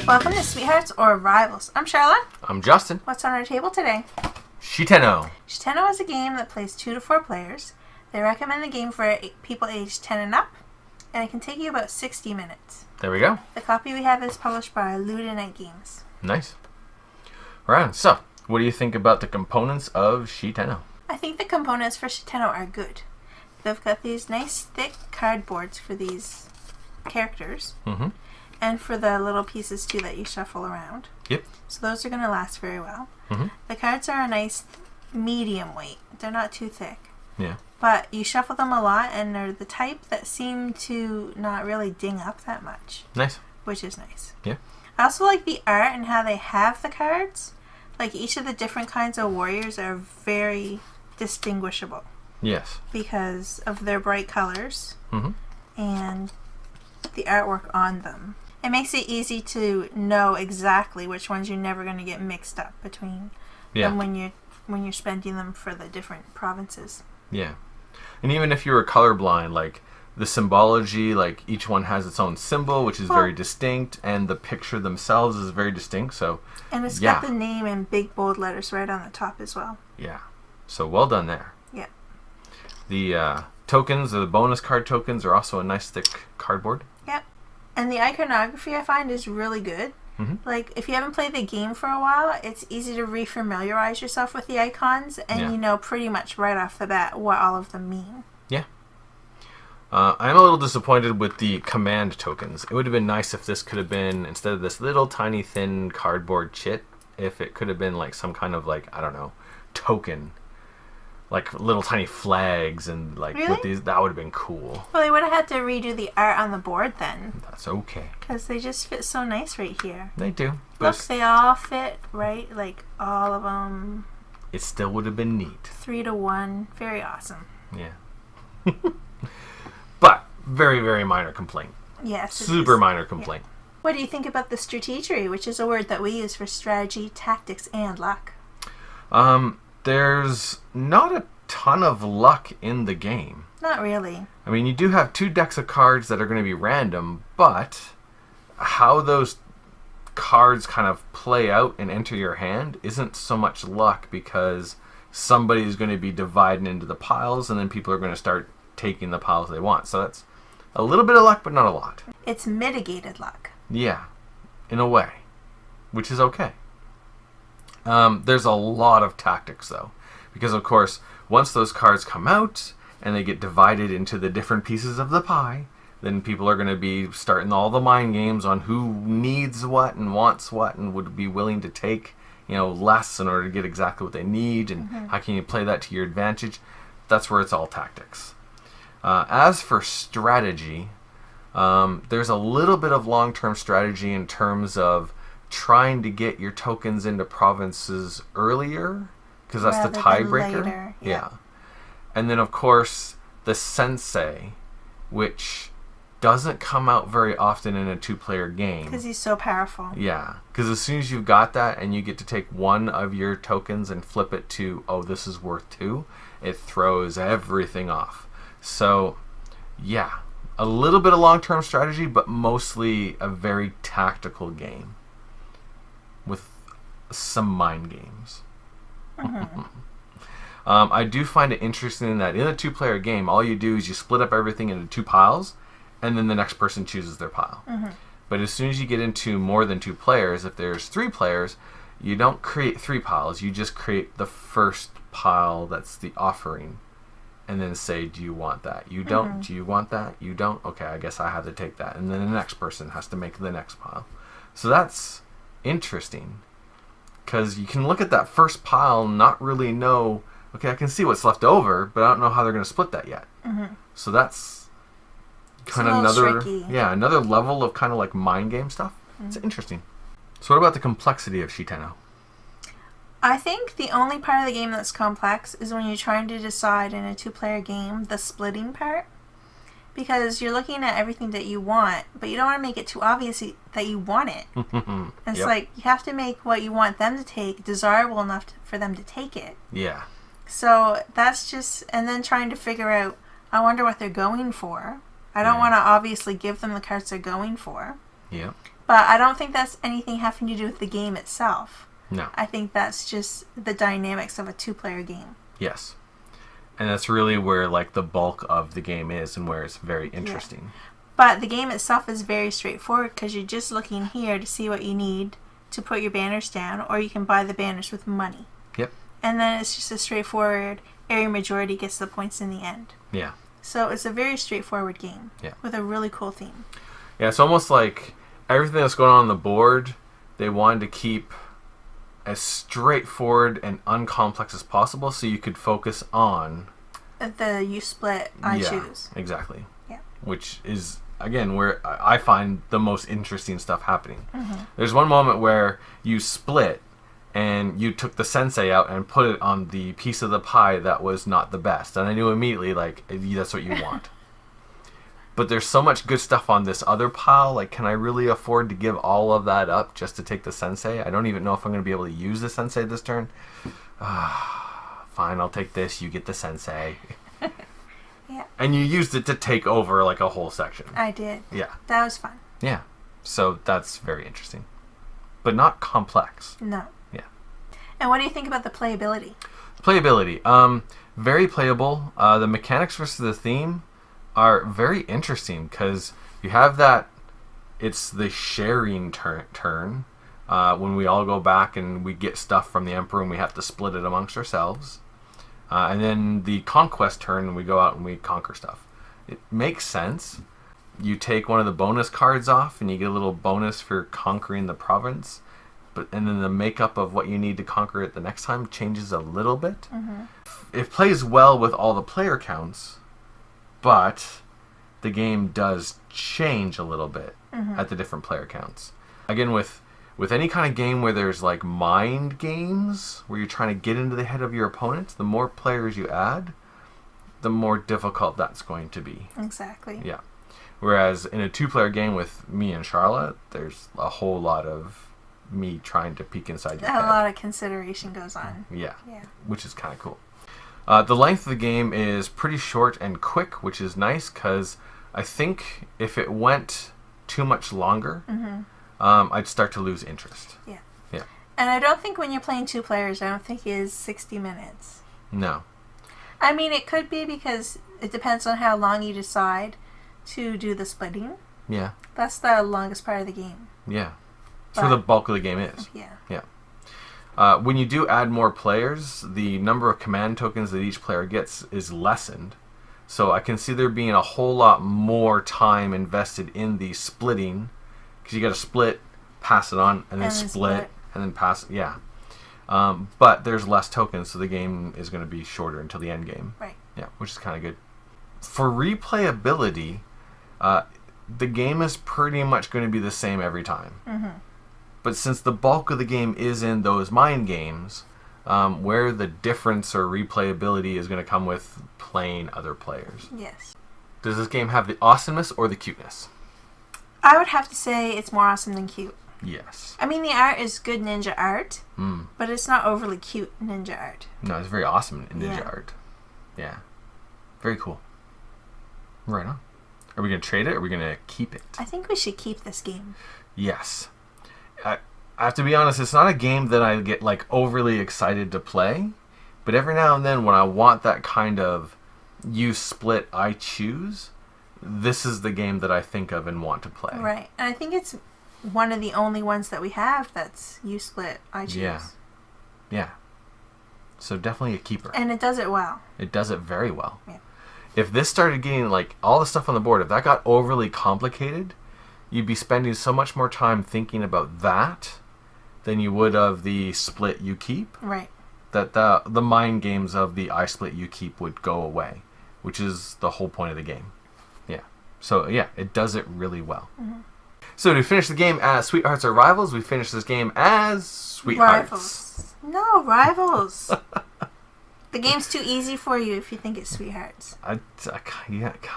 Welcome to Sweethearts or Rivals. I'm Charlotte. I'm Justin. What's on our table today? Shitenno. Shitenno is a game that plays 2 to 4 players. They recommend the game for people aged 10 and up, and it can take you about 60 minutes. There we go. The copy we have is published by Ludonite Games. Nice. Alright, so what do you think about the components of Shitenno? I think the components for Shitenno are good. They've got these nice thick cardboards for these characters. Mm-hmm. And for the little pieces too that you shuffle around. Yep. So those are going to last very well. Mm-hmm. The cards are a nice medium weight. They're not too thick. Yeah. But you shuffle them a lot, and they're the type that seem to not really ding up that much. Nice. Which is nice. Yeah. I also like the art and how they have the cards. Like each of the different kinds of warriors are very distinguishable. Yes. Because of their bright colors. Mm-hmm. And the artwork on them. It makes it easy to know exactly which ones you're never going to get mixed up between them when you're spending them for the different provinces. Yeah. And even if you were colorblind, like the symbology, like each one has its own symbol, which is very distinct, and the picture themselves is very distinct. So and it's got the name in big bold letters right on the top as well. Yeah. So well done there. Yeah. The tokens, or the bonus card tokens, are also a nice thick cardboard. Yep. And the iconography I find is really good. Mm-hmm. Like, if you haven't played the game for a while, it's easy to refamiliarize yourself with the icons, and you know pretty much right off the bat what all of them mean. Yeah. I'm a little disappointed with the command tokens. It would have been nice if this could have been, instead of this little tiny thin cardboard chit, if it could have been like some kind of like, I don't know, token. Like little tiny flags and like with these, that would have been cool. Well, they would have had to redo the art on the board then. That's okay. Because they just fit so nice right here. They do. Look, they all fit, right? Like all of them. It still would have been neat. 3 to 1. Very awesome. Yeah. But, very, very minor complaint. Yes. Super minor complaint. Yeah. What do you think about the strategery, which is a word that we use for strategy, tactics, and luck? There's not a ton of luck in the game. Not really. I mean, you do have 2 decks of cards that are going to be random, but how those cards kind of play out and enter your hand isn't so much luck, because somebody's going to be dividing into the piles, and then people are going to start taking the piles they want. So that's a little bit of luck, but not a lot. It's mitigated luck. Yeah, in a way, which is okay. There's a lot of tactics, though, because, of course, once those cards come out and they get divided into the different pieces of the pie, then people are going to be starting all the mind games on who needs what and wants what and would be willing to take, less in order to get exactly what they need, and how can you play that to your advantage. That's where it's all tactics. As for strategy, there's a little bit of long-term strategy in terms of trying to get your tokens into provinces earlier, because that's the tiebreaker. Yeah. And then, of course, the sensei, which doesn't come out very often in a 2-player game. Because he's so powerful. Yeah. Because as soon as you've got that and you get to take one of your tokens and flip it to, oh, this is worth 2, it throws everything off. So, yeah. A little bit of long-term strategy, but mostly a very tactical game with some mind games. I do find it interesting that in a 2-player game, all you do is you split up everything into 2 piles, and then the next person chooses their pile. But as soon as you get into more than 2 players, if there's 3 players, you don't create 3 piles. You just create the first pile that's the offering, and then say, do you want that? You don't? Do you want that? You don't? Okay, I guess I have to take that. And then the next person has to make the next pile. So that's interesting, because you can look at that first pile and not really know, okay, I can see what's left over, but I don't know how they're going to split that yet. So that's kind of another level of kind of like mind game stuff. It's interesting. So what about the complexity of Shitenno? I think the only part of the game that's complex is when you're trying to decide in a 2-player game the splitting part. Because you're looking at everything that you want, but you don't want to make it too obvious that you want it. It's like you have to make what you want them to take desirable enough for them to take it. Yeah. So that's just, and then trying to figure out, I wonder what they're going for. I don't Yeah. want to obviously give them the cards they're going for. Yeah. But I don't think that's anything having to do with the game itself. No. I think that's just the dynamics of a 2-player game. Yes. And that's really where like the bulk of the game is and where it's very interesting. But the game itself is very straightforward because you're just looking here to see what you need to put your banners down, or you can buy the banners with money. Yep. And then it's just a straightforward area majority gets the points in the end. Yeah. So it's a very straightforward game. Yeah. With a really cool theme. Yeah, it's almost like everything that's going on the board, they wanted to keep as straightforward and uncomplex as possible so you could focus on... The you split, I choose. Exactly. Yeah. Which is, again, where I find the most interesting stuff happening. Mm-hmm. There's one moment where you split and you took the sensei out and put it on the piece of the pie that was not the best. And I knew immediately, like, that's what you want. But there's so much good stuff on this other pile. Like, can I really afford to give all of that up just to take the sensei? I don't even know if I'm going to be able to use the sensei this turn. Fine, I'll take this. You get the sensei. Yeah. And you used it to take over, like, a whole section. I did. Yeah. That was fun. Yeah. So that's very interesting. But not complex. No. Yeah. And what do you think about the playability? Playability. Very playable. The mechanics versus the theme are very interesting because you have that, it's the sharing turn when we all go back and we get stuff from the Emperor and we have to split it amongst ourselves. And then the conquest turn and we go out and we conquer stuff. It makes sense. You take one of the bonus cards off and you get a little bonus for conquering the province. And then the makeup of what you need to conquer it the next time changes a little bit. Mm-hmm. It plays well with all the player counts, but the game does change a little bit at the different player counts. Again, with any kind of game where there's like mind games, where you're trying to get into the head of your opponent, the more players you add, the more difficult that's going to be. Exactly. Yeah. Whereas in a 2-player game with me and Charlotte, there's a whole lot of me trying to peek inside your head. A lot of consideration goes on. Yeah. Yeah. Which is kind of cool. The length of the game is pretty short and quick, which is nice because I think if it went too much longer, I'd start to lose interest. Yeah. Yeah. And I don't think when you're playing 2 players, I don't think it is 60 minutes. No. I mean, it could be because it depends on how long you decide to do the splitting. Yeah. That's the longest part of the game. Yeah. That's where the bulk of the game is. Yeah. Yeah. When you do add more players, the number of command tokens that each player gets is lessened. So I can see there being a whole lot more time invested in the splitting, because you got to split, pass it on, and then split, and then pass it. Yeah. But there's less tokens, so the game is going to be shorter until the end game. Right. Yeah, which is kind of good. For replayability, the game is pretty much going to be the same every time. Mm-hmm. But since the bulk of the game is in those mind games, where the difference or replayability is going to come with playing other players. Yes. Does this game have the awesomeness or the cuteness? I would have to say it's more awesome than cute. Yes. I mean, the art is good ninja art, Mm. but it's not overly cute ninja art. No, it's very awesome ninja Yeah. art. Yeah. Very cool. Right on. Are we going to trade it or are we going to keep it? I think we should keep this game. Yes. I have to be honest, it's not a game that I get like overly excited to play, but every now and then when I want that kind of you split, I choose, this is the game that I think of and want to play. Right. And I think it's one of the only ones that we have that's you split, I choose. Yeah. Yeah. So definitely a keeper. And it does it well. It does it very well. Yeah. If this started getting like all the stuff on the board, if that got overly complicated, you'd be spending so much more time thinking about that than you would of the split you keep. Right. That the mind games of the I split you keep would go away, which is the whole point of the game. Yeah. So yeah, it does it really well. Mm-hmm. So to finish the game as Sweethearts Are Rivals, we finish this game as Sweethearts. Rivals. No, Rivals. The game's too easy for you if you think it's Sweethearts. Yeah.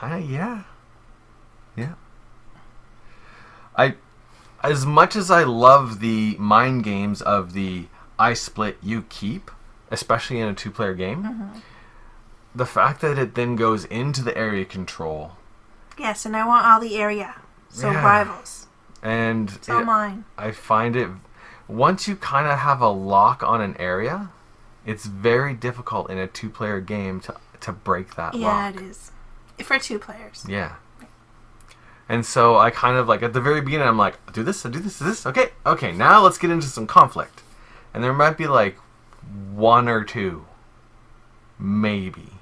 As much as I love the mind games of the I split you keep, especially in a 2-player game. The fact that it then goes into the area control. Yes, and I want all the area. So Yeah. rivals. And It's all mine. I find it, once you kind of have a lock on an area, it's very difficult in a 2-player game to break that Yeah, lock. it is. For 2 players. Yeah. And so I kind of like, at the very beginning, I'm like, do this, do this. Okay, now let's get into some conflict. And there might be like 1 or 2, maybe,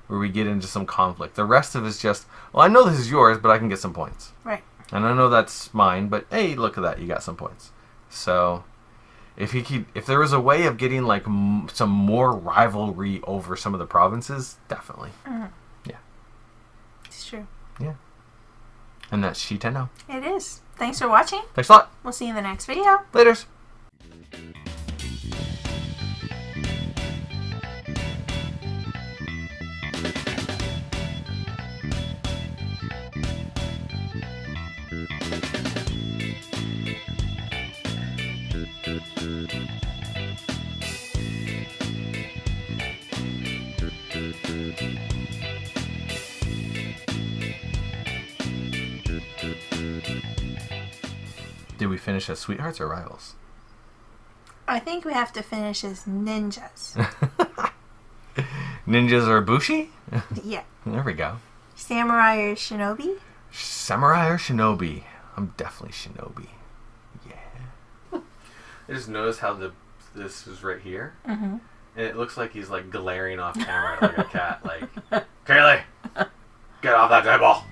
where we get into some conflict. The rest of it's just, well, I know this is yours, but I can get some points. Right. And I know that's mine, but hey, look at that, you got some points. So if there was a way of getting like some more rivalry over some of the provinces, definitely. Yeah. It's true. Yeah. And that's Shiteno. It is. Thanks for watching. Thanks a lot. We'll see you in the next video. Laters. Did we finish as sweethearts or rivals? I think we have to finish as ninjas. Ninjas or Bushi? Yeah. There we go. Samurai or shinobi? Samurai or shinobi? I'm definitely shinobi. Yeah. I just noticed how this is right here. Mm-hmm. And it looks like he's like glaring off camera like a cat. Like, Kaylee, get off that table.